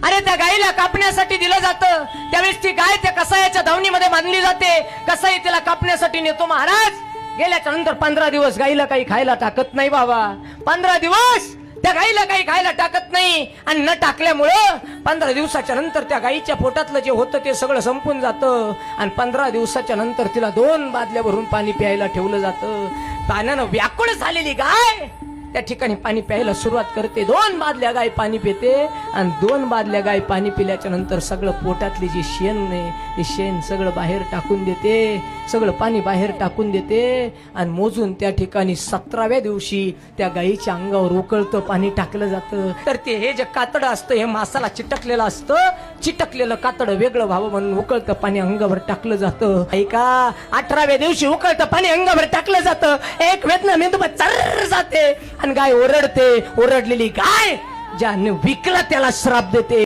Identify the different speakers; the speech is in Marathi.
Speaker 1: अरे त्या गायीला कापण्यासाठी दिलं जातं, त्यावेळेस ती गाय त्या कसायाच्या धावणीमध्ये बांधली जाते, कसाई तिला कापण्यासाठी नेतो. महाराज गेल्याच्या नंतर 15 दिवस गायीला काही खायला टाकत नाही बाबा. 15 दिवस त्या गायीला काही खायला टाकत नाही, आणि न टाकल्यामुळं 15 दिवसाच्या नंतर त्या गायीच्या पोटातलं जे होतं ते सगळं संपून जातं. आणि 15 दिवसाच्या नंतर तिला 2 बादल्या भरून पाणी प्यायला ठेवलं जातं. पाण्यानं व्याकुळ झालेली गाय त्या ठिकाणी पाणी प्यायला सुरुवात करते. 2 बादल्या गाय पाणी पिते, आणि 2 बादल्या गाय पाणी पिल्याच्या नंतर सगळं पोटातली जी शेण आहे ते शेण सगळं बाहेर टाकून देते, सगळं पाणी बाहेर टाकून देते. आणि मोजून त्या ठिकाणी 17व्या दिवशी त्या गायीच्या अंगावर उकळतं पाणी टाकलं जातं. तर ते हे जे कातडं असतं हे मासाला चिटकलेलं असतं, चिटकलेलं कातडं वेगळं व्हावं म्हणून उकळतं पाणी अंगावर टाकलं जातं. ऐका, 18व्या दिवशी उकळतं पाणी अंगावर टाकलं जातं. एक वेदना मेंदू चर्र जाते, आणि गाय ओरडते. ओरडलेली गाय ज्याने विकला त्याला श्राप देते.